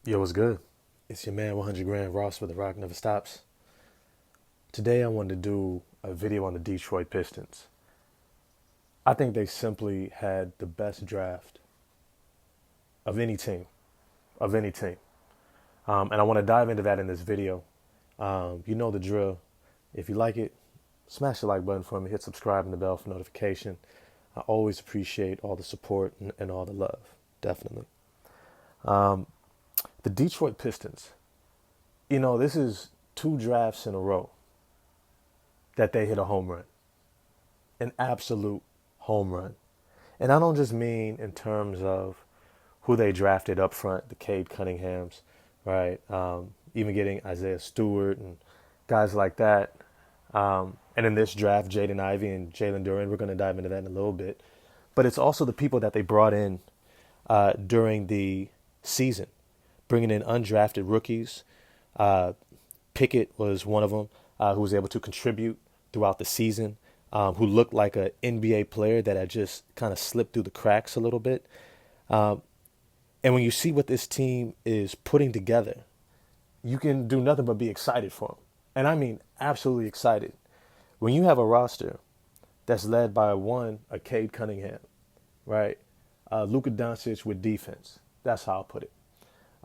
Yo, what's good? It's your man 100 Grand Ross where the rock never stops. Today I wanted to do a video on the Detroit Pistons. I think they simply had the best draft of any team, of any team. And I want to dive into that in this video. You know the drill. If you like it, smash the like button for me, hit subscribe and the bell for notification. I always appreciate all the support and all the love, definitely. The Detroit Pistons, this is two drafts in a row that they hit a home run, an absolute home run. And I don't just mean in terms of who they drafted up front, the Cade Cunninghams, right? Even getting Isaiah Stewart and guys like that. And in this draft, Jaden Ivey and Jalen Duren, we're going to dive into that in a little bit. But it's also the people that they brought in during the season, bringing in undrafted rookies. Pickett was one of them who was able to contribute throughout the season, who looked like an NBA player that had just kind of slipped through the cracks a little bit. And when you see what this team is putting together, you can do nothing but be excited for them. And I mean, absolutely excited. When you have a roster that's led by a Cade Cunningham, right? Luka Doncic with defense. That's how I'll put it.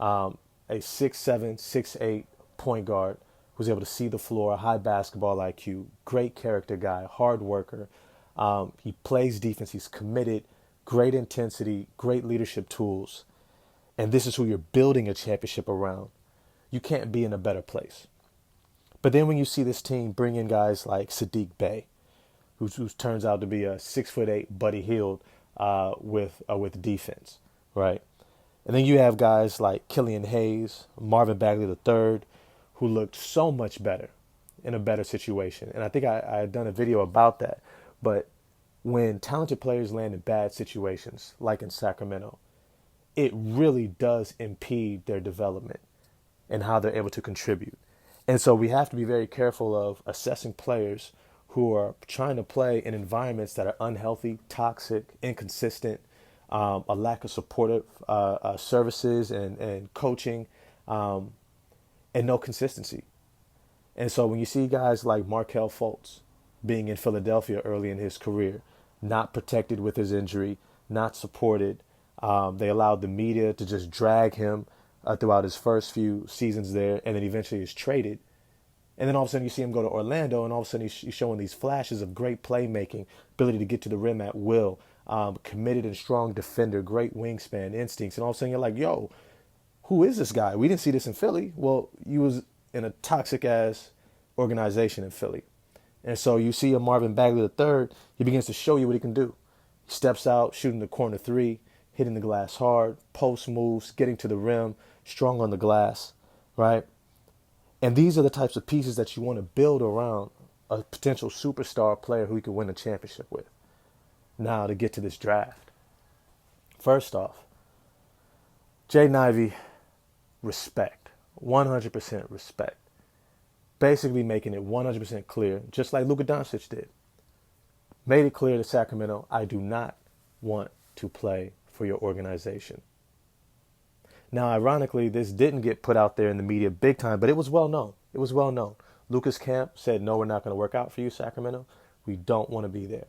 A 6'7", 6'8" point guard who's able to see the floor, high basketball IQ, great character guy, hard worker. He plays defense. He's committed, great intensity, great leadership tools. And this is who you're building a championship around. You can't be in a better place. But then when you see this team bring in guys like Sadiq Bey, who turns out to be a 6'8" Buddy Hield with defense, right? And then you have guys like Killian Hayes, Marvin Bagley III, who looked so much better in a better situation. And I think I had done a video about that. But when talented players land in bad situations, like in Sacramento, it really does impede their development and how they're able to contribute. And so we have to be very careful of assessing players who are trying to play in environments that are unhealthy, toxic, inconsistent, a lack of supportive services and coaching, and no consistency. And so when you see guys like Markelle Fultz being in Philadelphia early in his career, not protected with his injury, not supported, they allowed the media to just drag him throughout his first few seasons there, and then eventually is traded. And then all of a sudden you see him go to Orlando, and all of a sudden he's showing these flashes of great playmaking, ability to get to the rim at will, committed and strong defender, great wingspan, instincts. And all of a sudden you're like, yo, who is this guy? We didn't see this in Philly. Well, you was in a toxic-ass organization in Philly. And so you see a Marvin Bagley III, he begins to show you what he can do. He steps out, shooting the corner three, hitting the glass hard, post moves, getting to the rim, strong on the glass, right? And these are the types of pieces that you want to build around a potential superstar player who you can win a championship with. Now, to get to this draft. First off, Jaden Ivey, respect. 100% respect. Basically making it 100% clear, just like Luka Doncic did. Made it clear to Sacramento, I do not want to play for your organization. Now, ironically, this didn't get put out there in the media big time, but it was well known. It was well known. Luka's camp said, no, we're not going to work out for you, Sacramento. We don't want to be there.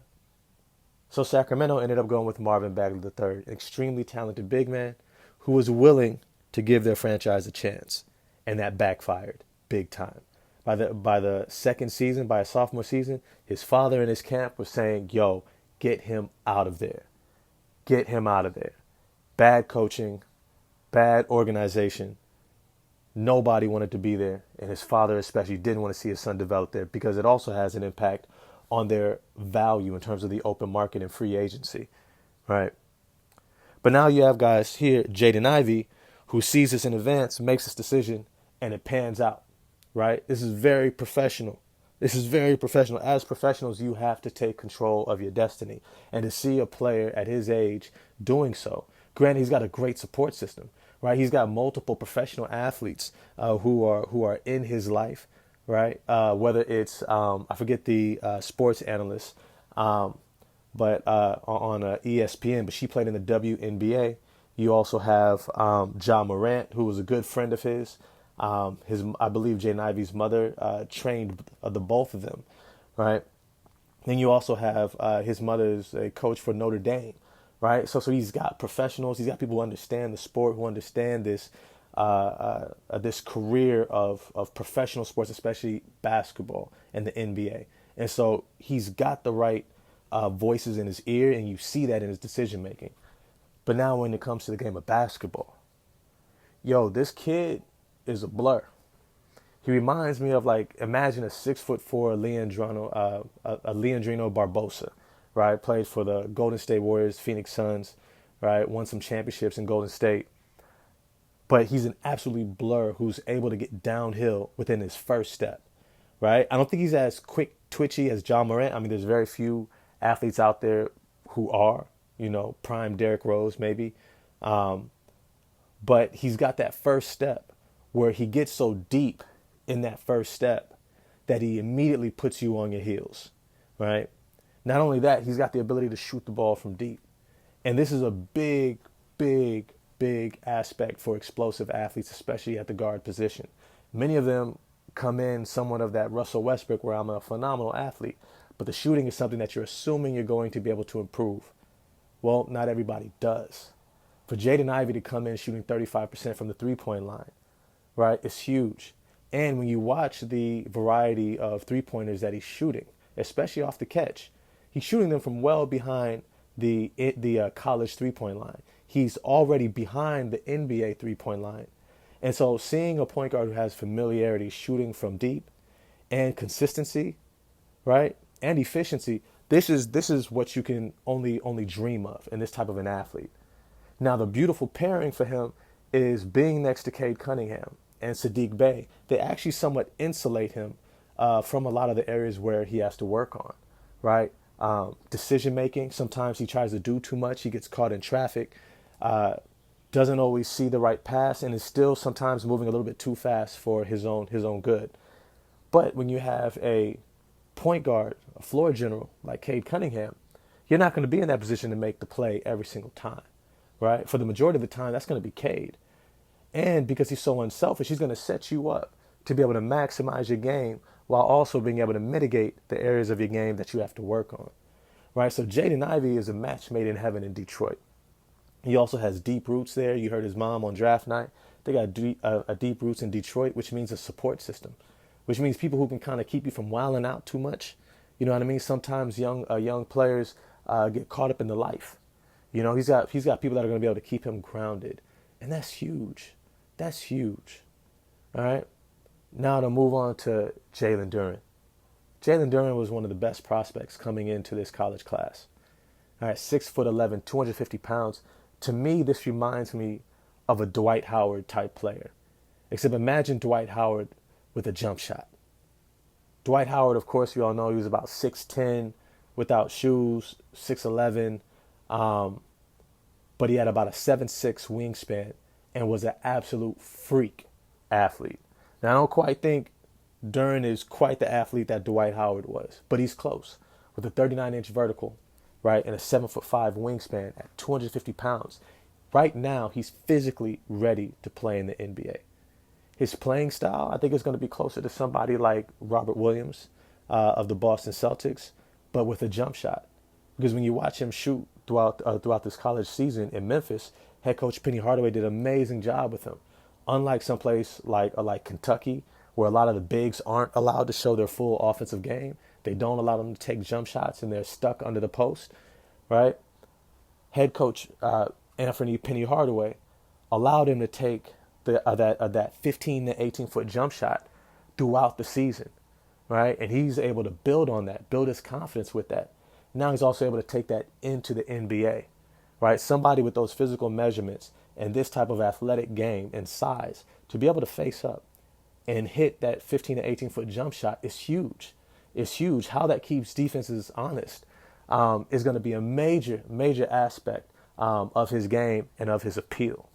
So Sacramento ended up going with Marvin Bagley III, an extremely talented big man who was willing to give their franchise a chance. And that backfired big time. By the second season, by his sophomore season, his father and his camp were saying, yo, get him out of there. Get him out of there. Bad coaching, bad organization. Nobody wanted to be there. And his father especially didn't want to see his son develop there because it also has an impact on their value in terms of the open market and free agency, right? But now you have guys here, Jaden Ivey, who sees this in advance, makes this decision, and it pans out, right? This is very professional. This is very professional. As professionals, you have to take control of your destiny. And to see a player at his age doing so, granted, he's got a great support system, right? He's got multiple professional athletes who are in his life, right? Whether it's, I forget the sports analyst, but on ESPN, but she played in the WNBA. You also have Ja Morant, who was a good friend of his. I believe Jaden Ivey's mother trained the both of them, right? Then you also have his mother's a coach for Notre Dame, right? So he's got professionals. He's got people who understand the sport, who understand this career of professional sports, especially basketball and the NBA. And so he's got the right voices in his ear, and you see that in his decision making. But now when it comes to the game of basketball, yo, this kid is a blur. He reminds me of, like, imagine a 6'4" Leandrino Barbosa, right? Played for the Golden State Warriors, Phoenix Suns, right? Won some championships in Golden State. But he's an absolutely blur who's able to get downhill within his first step, right? I don't think he's as quick, twitchy as John Morant. I mean, there's very few athletes out there who are, prime Derrick Rose maybe. But he's got that first step where he gets so deep in that first step that he immediately puts you on your heels, right? Not only that, he's got the ability to shoot the ball from deep. And this is a big, big, big aspect for explosive athletes, especially at the guard position. Many of them come in somewhat of that Russell Westbrook, where I'm a phenomenal athlete, but the shooting is something that you're assuming you're going to be able to improve. Well, not everybody does. For Jaden Ivey to come in shooting 35% from the three-point line, right, it's huge. And when you watch the variety of three-pointers that he's shooting, especially off the catch, he's shooting them from well behind the college three-point line. He's already behind the NBA three-point line. And so seeing a point guard who has familiarity shooting from deep and consistency, right, and efficiency, this is what you can only dream of in this type of an athlete. Now, the beautiful pairing for him is being next to Cade Cunningham and Sadiq Bey. They actually somewhat insulate him from a lot of the areas where he has to work on, right? Decision making. Sometimes he tries to do too much. He gets caught in traffic, doesn't always see the right pass, and is still sometimes moving a little bit too fast for his own good. But when you have a point guard, a floor general like Cade Cunningham, you're not going to be in that position to make the play every single time, right? For the majority of the time, that's going to be Cade. And because he's so unselfish, he's going to set you up to be able to maximize your game while also being able to mitigate the areas of your game that you have to work on, right? So Jaden Ivey is a match made in heaven in Detroit. He also has deep roots there. You heard his mom on draft night. They got a deep roots in Detroit, which means a support system, which means people who can kind of keep you from wilding out too much. You know what I mean? Sometimes young players get caught up in the life. He's got people that are going to be able to keep him grounded, and that's huge. That's huge. All right. Now to move on to Jalen Duren. Jalen Duren was one of the best prospects coming into this college class. All right, 6'11", 250 pounds. To me, this reminds me of a Dwight Howard type player. Except imagine Dwight Howard with a jump shot. Dwight Howard, of course, we all know he was about 6'10", without shoes, 6'11", but he had about a 7'6" wingspan and was an absolute freak athlete. Now, I don't quite think Duren is quite the athlete that Dwight Howard was, but he's close with a 39-inch vertical, right, and a 7'5" wingspan at 250 pounds. Right now, he's physically ready to play in the NBA. His playing style, I think, is going to be closer to somebody like Robert Williams of the Boston Celtics, but with a jump shot. Because when you watch him shoot throughout this college season in Memphis, head coach Penny Hardaway did an amazing job with him. Unlike someplace like Kentucky, where a lot of the bigs aren't allowed to show their full offensive game, they don't allow them to take jump shots and they're stuck under the post, right? Head coach Anthony Penny Hardaway allowed him to take that 15 to 18 foot jump shot throughout the season, right? And he's able to build on that, build his confidence with that. Now he's also able to take that into the NBA, right? Somebody with those physical measurements and this type of athletic game and size to be able to face up and hit that 15 to 18 foot jump shot is huge. It's huge. How that keeps defenses honest is going to be a major, major aspect of his game and of his appeal.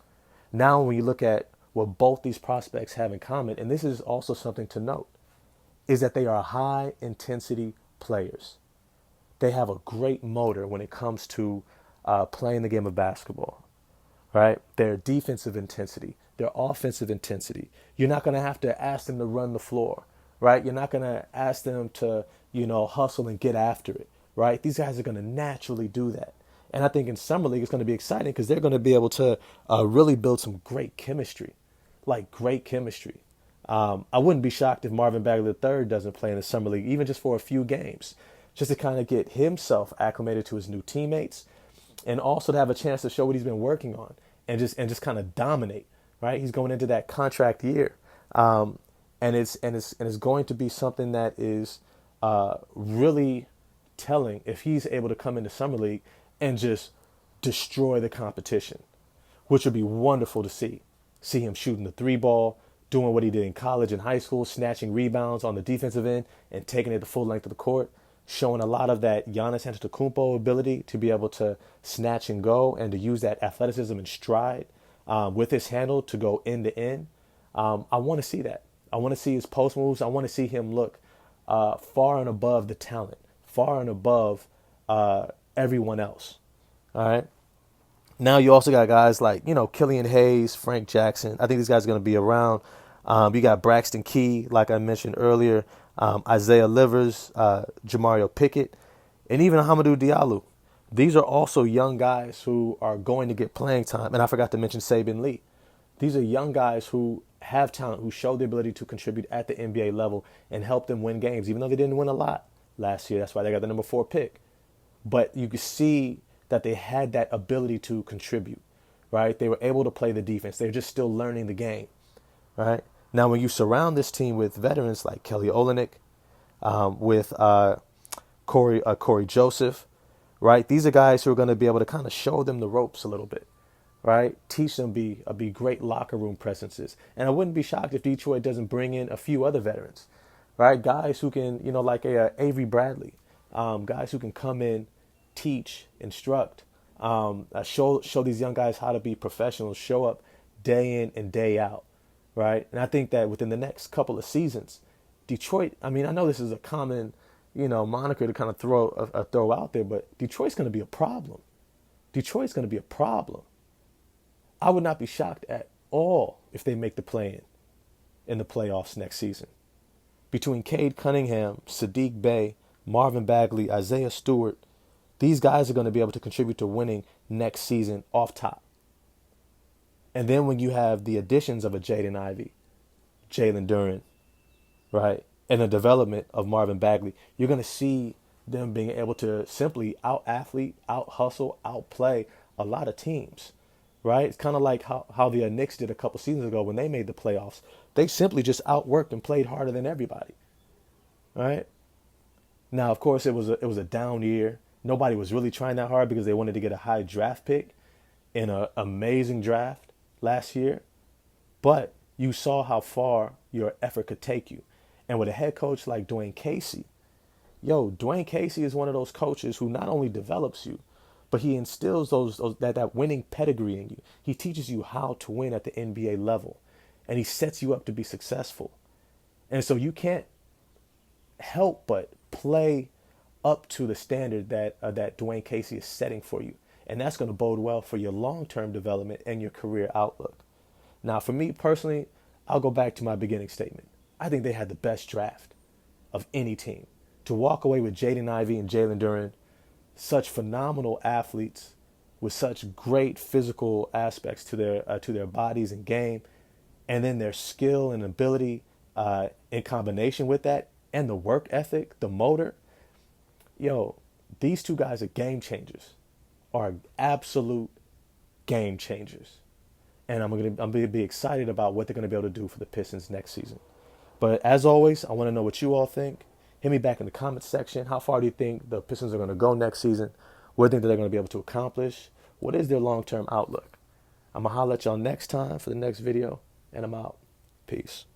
Now, when you look at what both these prospects have in common, and this is also something to note, is that they are high intensity players. They have a great motor when it comes to playing the game of basketball. right? Their defensive intensity, their offensive intensity. You're not going to have to ask them to run the floor, right? You're not going to ask them to, hustle and get after it, right? These guys are going to naturally do that. And I think in Summer League, it's going to be exciting because they're going to be able to really build some great chemistry, like great chemistry. I wouldn't be shocked if Marvin Bagley III doesn't play in the Summer League, even just for a few games, just to kind of get himself acclimated to his new teammates and also to have a chance to show what he's been working on and just kind of dominate. Right, he's going into that contract year, and it's going to be something that is really telling if he's able to come into Summer League and just destroy the competition, which would be wonderful to see. See him shooting the three ball, doing what he did in college and high school, snatching rebounds on the defensive end and taking it the full length of the court, showing a lot of that Giannis Antetokounmpo ability to be able to snatch and go and to use that athleticism and stride with his handle to go end to end. I want to see that. I want to see his post moves. I want to see him look far and above the talent, far and above everyone else. All right. Now you also got guys like, Killian Hayes, Frank Jackson. I think these guys are going to be around. You got Braxton Key, like I mentioned earlier, Isaiah Livers, Jamario Pickett, and even Hamidou Diallo. These are also young guys who are going to get playing time. And I forgot to mention Saban Lee. These are young guys who have talent, who show the ability to contribute at the NBA level and help them win games, even though they didn't win a lot last year. That's why they got the number 4 pick. But you can see that they had that ability to contribute, right? They were able to play the defense. They're just still learning the game, right? Now, when you surround this team with veterans like Kelly Olynyk, with Corey Joseph, right? These are guys who are going to be able to kind of show them the ropes a little bit, right? Teach them be great locker room presences. And I wouldn't be shocked if Detroit doesn't bring in a few other veterans, right? Guys who can, like Avery Bradley, guys who can come in, teach, instruct, show these young guys how to be professionals, show up day in and day out, right? And I think that within the next couple of seasons, Detroit, I know this is a common, moniker to kind of throw out there, but Detroit's going to be a problem. Detroit's going to be a problem. I would not be shocked at all if they make the play in the playoffs next season. Between Cade Cunningham, Sadiq Bey, Marvin Bagley, Isaiah Stewart, these guys are going to be able to contribute to winning next season off top. And then when you have the additions of a Jaden Ivey, Jalen Duren, right, and the development of Marvin Bagley, you're going to see them being able to simply out-athlete, out-hustle, outplay a lot of teams, right? It's kind of like how the Knicks did a couple seasons ago when they made the playoffs. They simply just outworked and played harder than everybody, right? Now, of course, it was a down year. Nobody was really trying that hard because they wanted to get a high draft pick in an amazing draft last year. But you saw how far your effort could take you. And with a head coach like Dwayne Casey, Dwayne Casey is one of those coaches who not only develops you, but he instills that winning pedigree in you. He teaches you how to win at the NBA level, and he sets you up to be successful. And so you can't help but play up to the standard that Dwayne Casey is setting for you. And that's going to bode well for your long-term development and your career outlook. Now, for me personally, I'll go back to my beginning statement. I think they had the best draft of any team. To walk away with Jaden Ivey and Jalen Duren, such phenomenal athletes with such great physical aspects to their bodies and game, and then their skill and ability in combination with that, and the work ethic, the motor. These two guys are game changers, are absolute game changers. And I'm gonna be excited about what they're gonna be able to do for the Pistons next season. But as always, I want to know what you all think. Hit me back in the comments section. How far do you think the Pistons are going to go next season? What do you think they're going to be able to accomplish? What is their long-term outlook? I'm going to holler at y'all next time for the next video, and I'm out. Peace.